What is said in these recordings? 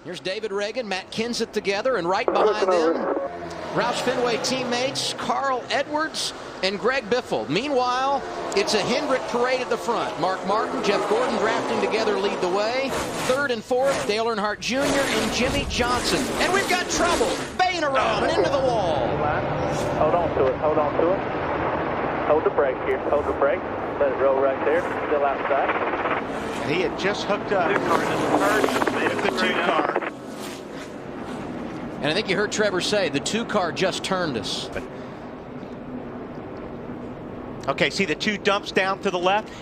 Here's David Ragan, Matt Kenseth together, and right behind them, Roush Fenway teammates Carl Edwards and Greg Biffle. Meanwhile, it's a Hendrick parade at the front. Mark Martin, Jeff Gordon drafting together lead the way. Third and fourth, Dale Earnhardt Jr. and Jimmy Johnson. And we've got trouble. Bain around and into the wall. Hold on to it. Hold on to it. Hold the brake here. Hold the brake. Let it roll right there. Still outside. He had just hooked up with the 2 car. And I think you heard Trevor say the 2 car just turned us. Okay, see the 2 dumps down to the left?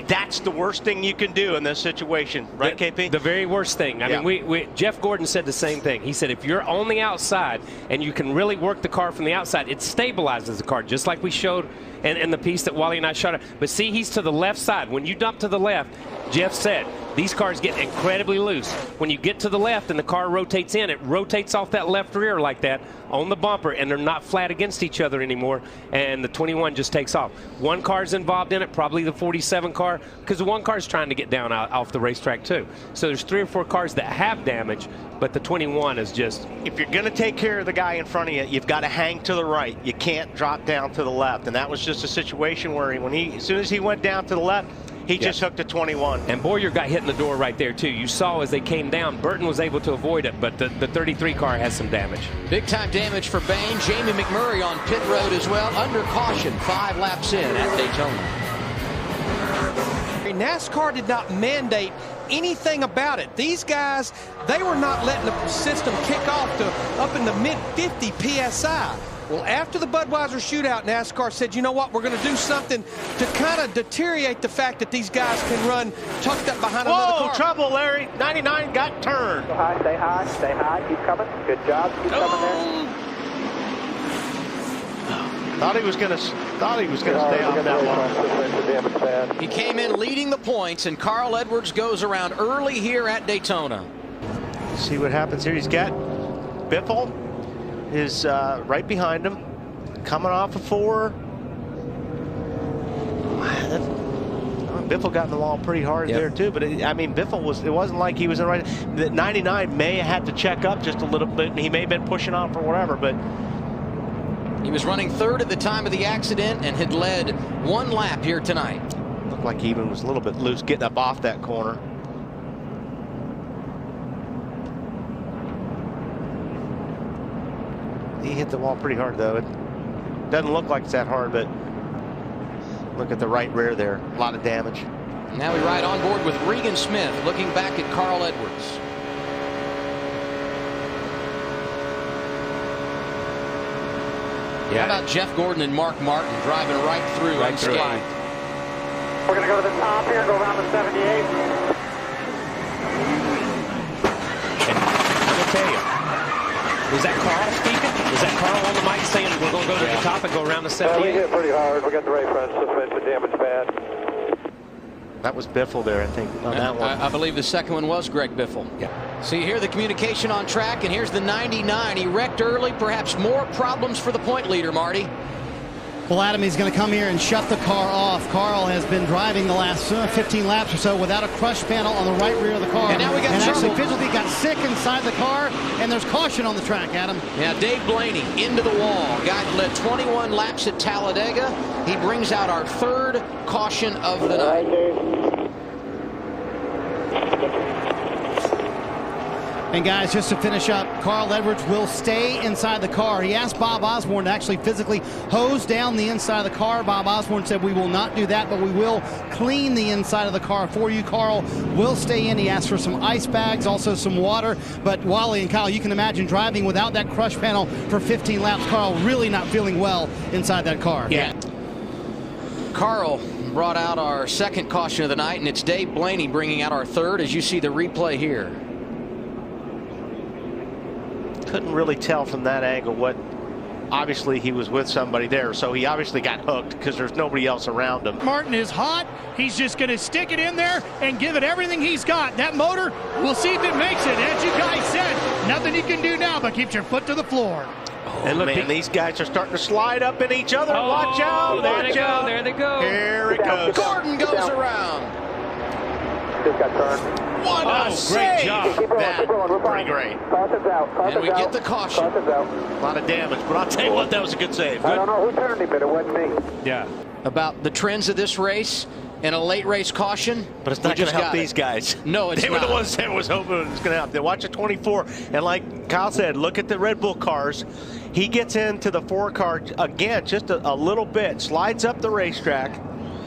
That's the worst thing you can do in this situation, right, KP? The very worst thing. I mean, Jeff Gordon said the same thing. He said if you're on the outside and you can really work the car from the outside, it stabilizes the car, just like we showed in the piece that Wally and I shot. But see, he's to the left side. When you dump to the left, Jeff said, these cars get incredibly loose. When you get to the left and the car rotates in, it rotates off that left rear like that on the bumper, and they're not flat against each other anymore, and the 21 just takes off. One car's involved in it, probably the 47 car, because the 1 car's trying to get down off the racetrack too. So there's 3 or 4 cars that have damage, but the 21 is just... If you're going to take care of the guy in front of you, you've got to hang to the right. You can't drop down to the left, and that was just a situation where as soon as he went down to the left, he just hooked a 21. And Boyer got hit in the door right there, too. You saw as they came down, Burton was able to avoid it, but the 33 car has some damage. Big-time damage for Bain. Jamie McMurray on pit road as well, under caution, 5 laps in at Daytona. NASCAR did not mandate anything about it. These guys, they were not letting the system kick off to up in the mid-50 PSI. Well, after the Budweiser shootout, NASCAR said, you know what, we're going to do something to kind of deteriorate the fact that these guys can run tucked up behind another car. Whoa, trouble, Larry. 99 got turned. Go high, stay high, stay high. Keep coming. Good job. Keep coming there. Thought he was going to stay on that one. He came in leading the points, and Carl Edwards goes around early here at Daytona. See what happens here. He's got Biffle is right behind him, coming off of 4. Biffle got in the wall pretty hard there too, but I mean, Biffle it wasn't like he was in the right. The 99 may have had to check up just a little bit. He may have been pushing off or whatever, but he was running 3rd at the time of the accident and had led 1 lap here tonight. Looked like he even was a little bit loose getting up off that corner. He hit the wall pretty hard, though. It doesn't look like it's that hard, but look at the right rear there. A lot of damage. Now we ride on board with Regan Smith, looking back at Carl Edwards. How about Jeff Gordon and Mark Martin driving right through unscathed? We're going to go to the top here, go around the 78. And I'm going to tell you, was that Carl speaking? Was that Carl on the mic saying we're going to go to the top and go around the 78? We hit pretty hard. We got the race run suspension damage bad. That was Biffle there, I think, on that one. I believe the second one was Greg Biffle. So you hear the communication on track, and here's the 99. He wrecked early, perhaps more problems for the point leader, Marty. Well, Adam, he's going to come here and shut the car off. Carl has been driving the last 15 laps or so without a crush panel on the right rear of the car. And now we got trouble. Actually, physically got sick inside the car, and there's caution on the track, Adam. Yeah, Dave Blaney into the wall. Guy led 21 laps at Talladega. He brings out our 3rd caution of the night. And guys, just to finish up, Carl Edwards will stay inside the car. He asked Bob Osborne to actually physically hose down the inside of the car. Bob Osborne said, we will not do that, but we will clean the inside of the car for you. Carl will stay in. He asked for some ice bags, also some water. But Wally and Kyle, you can imagine driving without that crush panel for 15 laps. Carl really not feeling well inside that car. Yeah. Carl brought out our 2nd caution of the night, and it's Dave Blaney bringing out our 3rd, as you see the replay here. Couldn't really tell from that angle what. Obviously he was with somebody there, so he obviously got hooked because there's nobody else around him. Martin is hot. He's just going to stick it in there and give it everything he's got. That motor, we'll see if it makes it. As you guys said, nothing you can do now but keep your foot to the floor. And look, man, these guys are starting to slide up in each other. Watch out! Watch out! There they go. Here it goes. Gordon goes around. Just got turned. what a save! Great job. That's pretty great. Caution's out. And we get the caution. Caution's out. A lot of damage, but I'll tell you what, that was a good save. I don't know who turned him, but it wasn't me. Yeah. About the trends of this race and a late race caution. But it's not going to help these guys. No, it's not. They were the ones that was hoping it was going to help. They watch a 24, and like Kyle said, look at the Red Bull cars. He gets into the 4-car again, just a little bit, slides up the racetrack.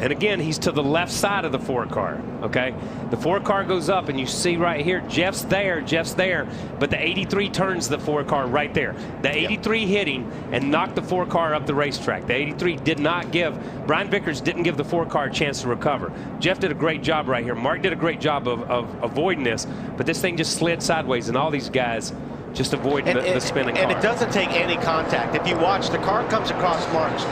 And again, he's to the left side of the 4-car, okay? The 4-car goes up, and you see right here, Jeff's there, but the 83 turns the 4-car right there. The 83 hit him and knocked the 4-car up the racetrack. The 83 did not give, Brian Vickers didn't give the 4-car a chance to recover. Jeff did a great job right here. Mark did a great job of avoiding this, but this thing just slid sideways, and all these guys just avoiding the spinning car. And it doesn't take any contact. If you watch, the car comes across Mark's,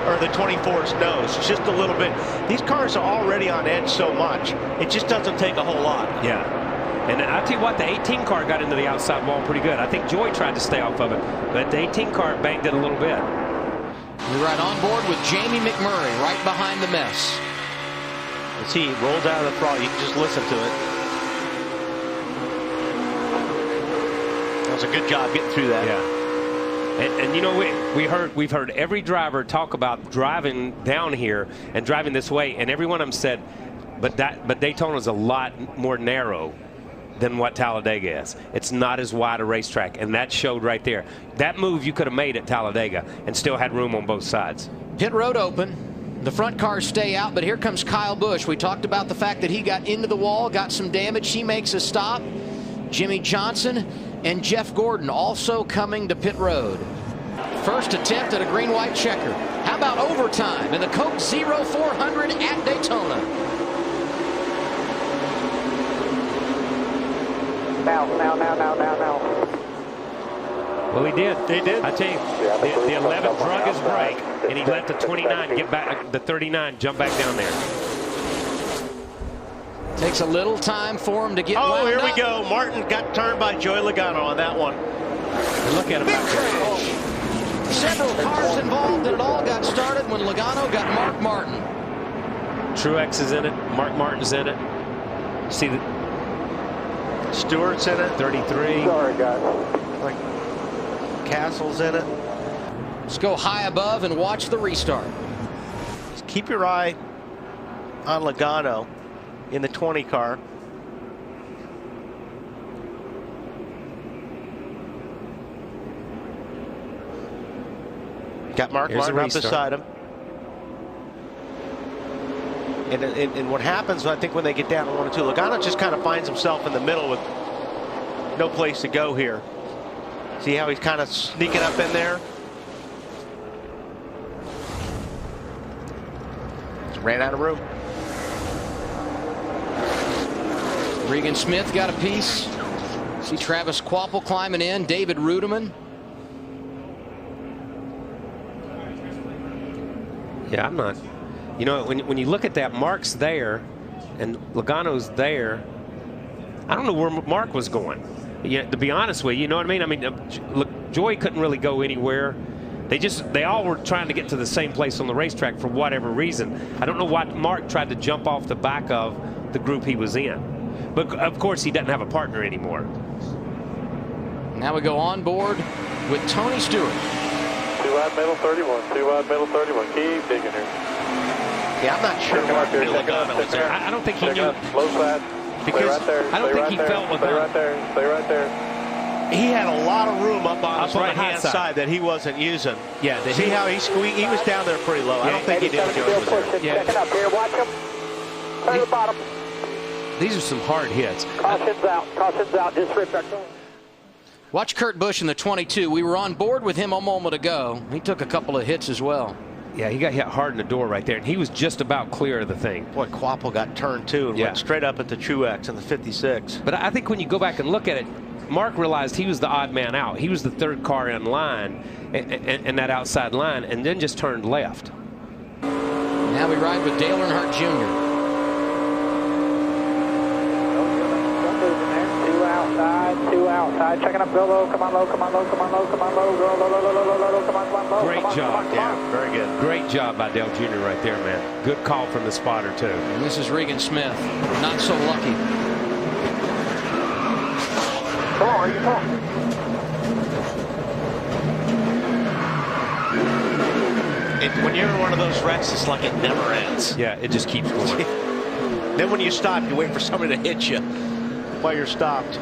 or the 24's nose, just a little bit. These cars are already on edge so much, it just doesn't take a whole lot. Yeah. And I'll tell you what, the 18 car got into the outside wall pretty good. I think Joy tried to stay off of it, but the 18 car banked it a little bit. We're right on board with Jamie McMurray right behind the mess. As he rolls out of the throttle, you can just listen to it. That was a good job getting through that. Yeah. And you know, we've heard every driver talk about driving down here and driving this way, and every one of them said, but Daytona's a lot more narrow than what Talladega is. It's not as wide a racetrack, and that showed right there. That move you could have made at Talladega and still had room on both sides. Pit road open. The front cars stay out, but here comes Kyle Busch. We talked about the fact that he got into the wall, got some damage. He makes a stop. Jimmy Johnson and Jeff Gordon also coming to pit road. First attempt at a green-white checker. How about overtime in the Coke 0400 at Daytona? Now. Well, he did. He did. I tell you, the 11 drug his brake, and he let the 29 get back, the 39 jump back down there. Takes a little time for him to get wound Oh, here we up. go. Martin got turned by Joey Logano on that one. And look at him Big back there. crash. Several cars involved, and it all got started when Logano got Mark Martin. Truex is in it. Mark Martin's in it. See the Stewart's in it. 33. Sorry, guys. Like Castle's in it. Let's go high above and watch the restart. Just keep your eye on Logano in the 20 car. Got Mark Martin up beside him. And what happens, I think, when they get down to 1 and 2, Logano just kind of finds himself in the middle with no place to go here. See how he's kind of sneaking up in there? Just ran out of room. Regan Smith got a piece. See Travis Kvapil climbing in. David Rudeman. Yeah, I'm not. You know, when you look at that, Mark's there and Logano's there. I don't know where Mark was going. Yeah, to be honest with you, you know what I mean? I mean, look, Joey couldn't really go anywhere. They all were trying to get to the same place on the racetrack for whatever reason. I don't know why Mark tried to jump off the back of the group he was in. But of course, he doesn't have a partner anymore. Now we go on board with Tony Stewart. 2 wide middle 31. 2 wide middle 31. Keep digging here. Yeah, I'm not sure Mark Logano was there. I don't think he knew. Low side. Because Stay right there. I don't think he felt Logano. Stay right there. Stay right there. He had a lot of room up on his on the right-hand hot side that he wasn't using. Yeah. See how he squeaked? He was down there pretty low. I don't think he did what Joey was there. Yeah. Checking up here. Watch him. Turn the bottom. These are some hard hits. Caution's out. Caution's out. Disregard. Watch Kurt Busch in the 22. We were on board with him a moment ago. He took a couple of hits as well. Yeah, he got hit hard in the door right there, and he was just about clear of the thing. Boy, Kvapil got turned too and went straight up at the Truex in the 56. But I think when you go back and look at it, Mark realized he was the odd man out. He was the third car in line, and that outside line, and then just turned left. Now we ride with Dale Earnhardt Jr. Two outside, checking up, go low, come on low, come on low, come on low, come on low, go low, come on low. Great job. Yeah, very good. Great job by Dale Jr. right there, man. Good call from the spotter, too. And this is Regan Smith. Not so lucky. Come on, Regan, come on. When you're in one of those wrecks, it's like it never ends. Yeah, it just keeps going. Then when you stop, you wait for somebody to hit you while you're stopped.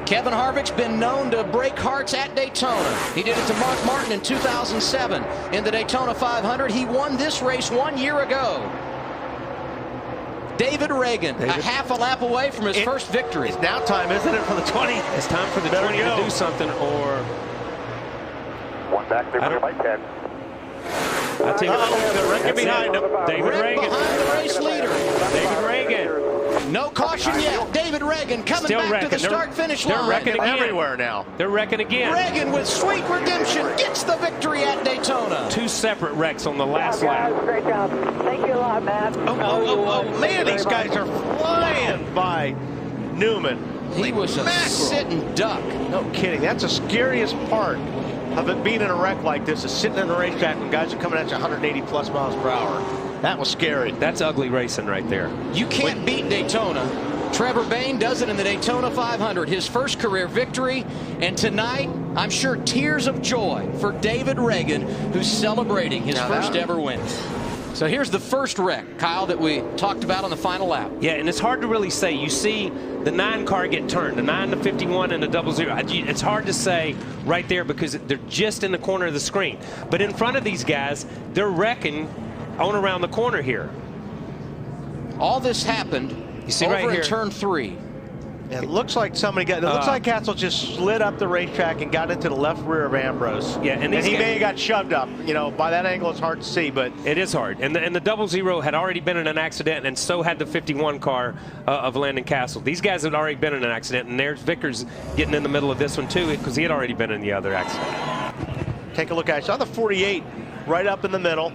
Kevin Harvick's been known to break hearts at Daytona. He did it to Mark Martin in 2007 in the Daytona 500. He won this race 1 year ago. David Ragan, a half a lap away from his first victory. It's now time, isn't it, for the 20? It's time for the 20 to do something, or... One back there for your bike pad. I tell you what, they're wrecking behind him. David Ragan. Behind the race leader. David Ragan. No caution yet. David Ragan coming Still back wrecking. to the start-finish line. They're wrecking again. Everywhere now. They're wrecking again. Ragan with sweet redemption gets the victory at Daytona. 2 separate wrecks on the last lap. Great job. Thank you a lot, Matt. Oh, man, these guys are flying by Newman. He was a sitting duck. No kidding. That's the scariest part of it being in a wreck like this, is sitting in the racetrack when guys are coming at you 180 plus miles per hour. That was scary. That's ugly racing right there. You can't beat Daytona. Trevor Bayne does it in the Daytona 500, his first career victory. And tonight, I'm sure tears of joy for David Ragan, who's celebrating his first ever win. So here's the first wreck, Kyle, that we talked about on the final lap. Yeah, and it's hard to really say. You see the 9 car get turned, the 9 to 51 and the 00. It's hard to say right there because they're just in the corner of the screen. But in front of these guys, they're wrecking on around the corner here. All this happened over right here in turn 3. It looks like somebody got. It looks like Castle just slid up the racetrack and got into the left rear of Ambrose. Yeah, and he may have got shoved up. You know, by that angle, it's hard to see, but it is hard. And the 00 had already been in an accident, and so had the 51 car of Landon Castle. These guys had already been in an accident, and there's Vickers getting in the middle of this one too, because he had already been in the other accident. Take a look at it. Saw the 48 right up in the middle.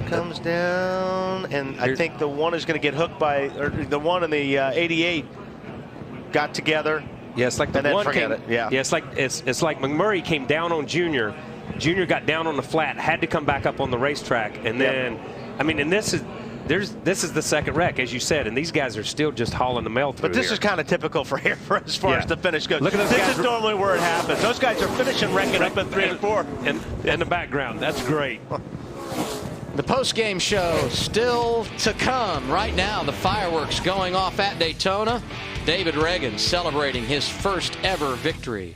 Comes down, and I think the one is going to get hooked by, or the one in the 88 got together. Yeah, it's like the one came. Yeah, it's like McMurray came down on Junior. Junior got down on the flat, had to come back up on the racetrack, and then, I mean, and this is the second wreck, as you said, and these guys are still just hauling the mail through. But this here. is kind of typical for here, for as far as the finish goes. Look at those this guys. is normally where it happens. Those guys are finishing wrecking up in 3 and 4. And in the background, that's great. The post-game show still to come. Right now, the fireworks going off at Daytona. David Ragan celebrating his first ever victory.